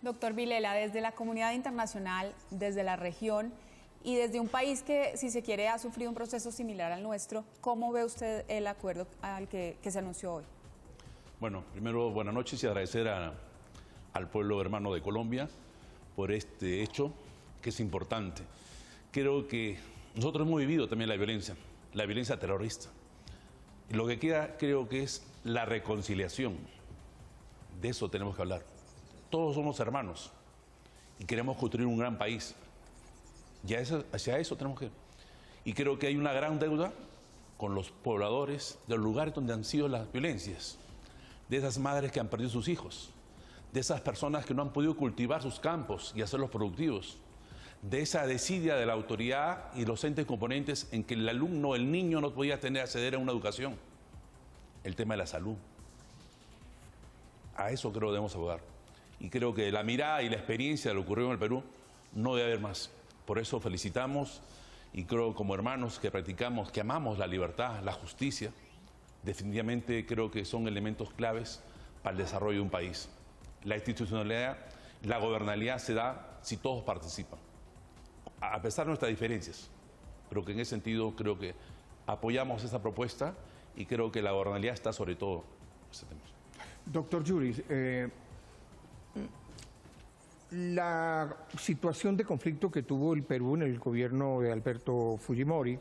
Doctor Vilela, desde la comunidad internacional, desde la región y desde un país que, si se quiere, ha sufrido un proceso similar al nuestro, ¿cómo ve usted el acuerdo al que se anunció hoy? Bueno, primero, buenas noches y agradecer al pueblo hermano de Colombia por este hecho que es importante. Creo que nosotros hemos vivido también la violencia terrorista. Y lo que queda, creo que es la reconciliación. De eso tenemos que hablar. Todos somos hermanos y queremos construir un gran país. Y hacia eso tenemos que ir. Y creo que hay una gran deuda con los pobladores de los lugares donde han sido las violencias, de esas madres que han perdido sus hijos, de esas personas que no han podido cultivar sus campos y hacerlos productivos, de esa desidia de la autoridad y los entes componentes en que el alumno, el niño no podía acceder a una educación. El tema de la salud. A eso creo que debemos abogar. Y creo que la mirada y la experiencia de lo ocurrido en el Perú no debe haber más. Por eso felicitamos y creo como hermanos que practicamos, que amamos la libertad, la justicia, definitivamente creo que son elementos claves para el desarrollo de un país. La institucionalidad, la gobernabilidad se da si todos participan, a pesar de nuestras diferencias. Creo que en ese sentido creo que apoyamos esta propuesta y creo que la gobernabilidad está sobre todo este tema. Doctor Yuris, la situación de conflicto que tuvo el Perú en el gobierno de Alberto Fujimori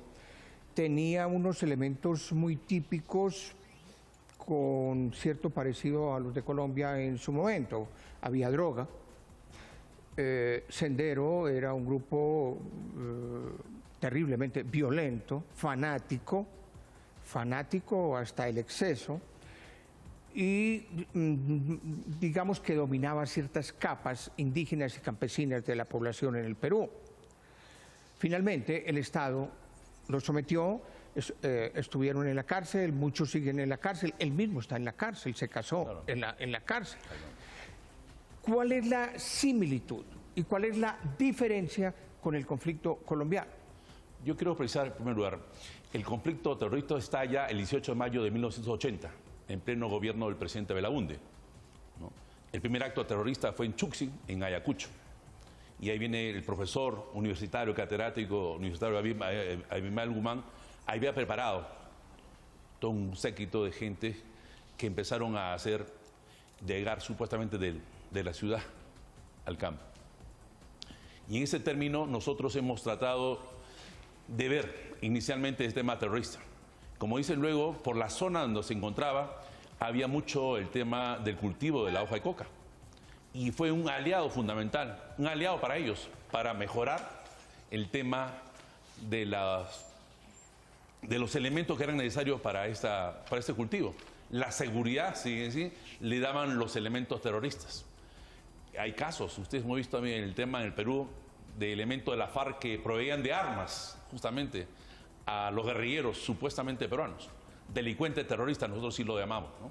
tenía unos elementos muy típicos con cierto parecido a los de Colombia en su momento. Había droga, Sendero era un grupo terriblemente violento, fanático hasta el exceso, y digamos que dominaba ciertas capas indígenas y campesinas de la población en el Perú. Finalmente el Estado los sometió, estuvieron en la cárcel, muchos siguen en la cárcel, él mismo está en la cárcel, se casó en la cárcel. ¿Cuál es la similitud y cuál es la diferencia con el conflicto colombiano? Yo quiero precisar, en primer lugar, el conflicto terrorista estalla el 18 de mayo de 1980, en pleno gobierno del presidente Belaúnde, ¿no? El primer acto terrorista fue en Chuxi, en Ayacucho. Y ahí viene el profesor universitario, catedrático universitario Abimael Guzmán, había preparado todo un séquito de gente que empezaron a llegar supuestamente de la ciudad al campo. Y en ese término nosotros hemos tratado de ver inicialmente este tema terrorista. Como dicen luego, por la zona donde se encontraba había mucho el tema del cultivo de la hoja de coca. Y fue un aliado fundamental, un aliado para ellos, para mejorar el tema de los elementos que eran necesarios para este cultivo. La seguridad, sí, le daban los elementos terroristas. Hay casos, ustedes hemos visto también el tema en el Perú, de elementos de la FARC que proveían de armas, justamente, a los guerrilleros supuestamente peruanos. Delincuentes terroristas, nosotros sí lo llamamos, ¿no?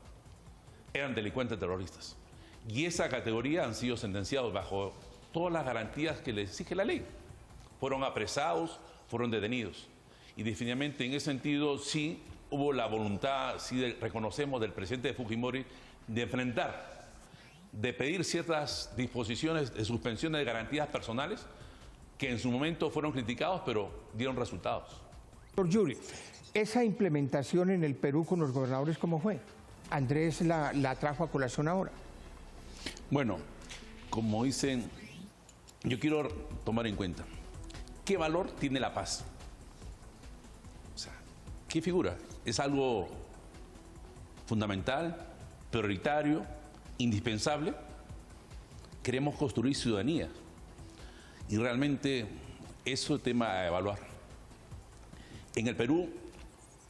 Eran delincuentes terroristas. Y esa categoría han sido sentenciados bajo todas las garantías que les exige la ley. Fueron apresados, fueron detenidos. Y definitivamente en ese sentido sí hubo la voluntad, sí reconocemos del presidente Fujimori, de enfrentar, de pedir ciertas disposiciones de suspensión de garantías personales que en su momento fueron criticados, pero dieron resultados. Doctor Yuri, esa implementación en el Perú con los gobernadores, ¿cómo fue? Andrés la trajo a colación ahora. Bueno, como dicen, yo quiero tomar en cuenta, ¿qué valor tiene la paz? O sea, ¿qué figura? Es algo fundamental, prioritario, indispensable. Queremos construir ciudadanía y realmente eso es tema a evaluar. En el Perú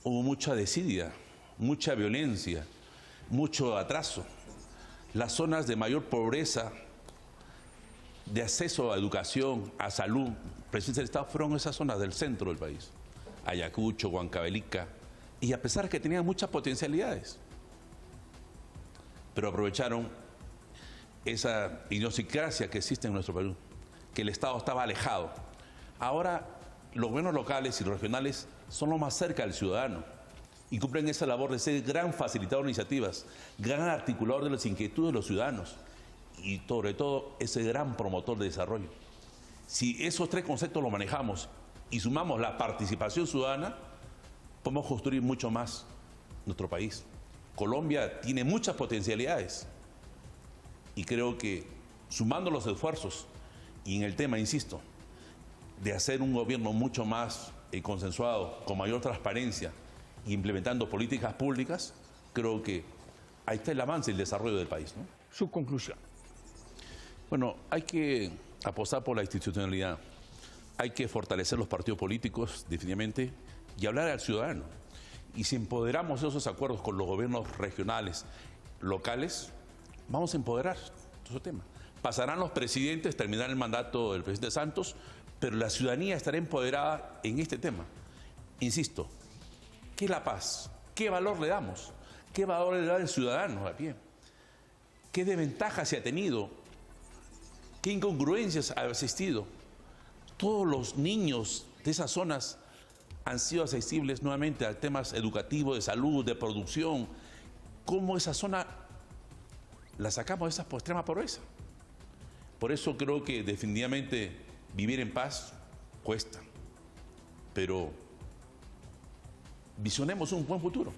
hubo mucha desidia, mucha violencia, mucho atraso. Las zonas de mayor pobreza, de acceso a educación, a salud, presidencia del Estado, fueron esas zonas del centro del país. Ayacucho, Huancavelica, y a pesar que tenían muchas potencialidades, pero aprovecharon esa idiosincrasia que existe en nuestro Perú, que el Estado estaba alejado. Ahora los gobiernos locales y regionales son los más cerca del ciudadano y cumplen esa labor de ser gran facilitador de iniciativas, gran articulador de las inquietudes de los ciudadanos y sobre todo ese gran promotor de desarrollo. Si esos tres conceptos los manejamos y sumamos la participación ciudadana, podemos construir mucho más nuestro país. Colombia tiene muchas potencialidades y creo que sumando los esfuerzos y en el tema, insisto, de hacer un gobierno mucho más consensuado, con mayor transparencia y implementando políticas públicas, creo que ahí está el avance y el desarrollo del país, ¿no? Su conclusión. Bueno, hay que apostar por la institucionalidad, hay que fortalecer los partidos políticos, definitivamente, y hablar al ciudadano. Y si empoderamos esos acuerdos con los gobiernos regionales, locales, vamos a empoderar todo ese tema. Pasarán los presidentes, terminará el mandato del presidente Santos, pero la ciudadanía estará empoderada en este tema. Insisto, ¿qué es la paz? ¿Qué valor le damos? ¿Qué valor le da el ciudadano a pie? ¿Qué desventajas se ha tenido? ¿Qué incongruencias ha existido? Todos los niños de esas zonas han sido accesibles nuevamente a temas educativos, de salud, de producción. ¿Cómo esa zona la sacamos de esa extrema pobreza? Por eso creo que definitivamente vivir en paz cuesta, pero visionemos un buen futuro.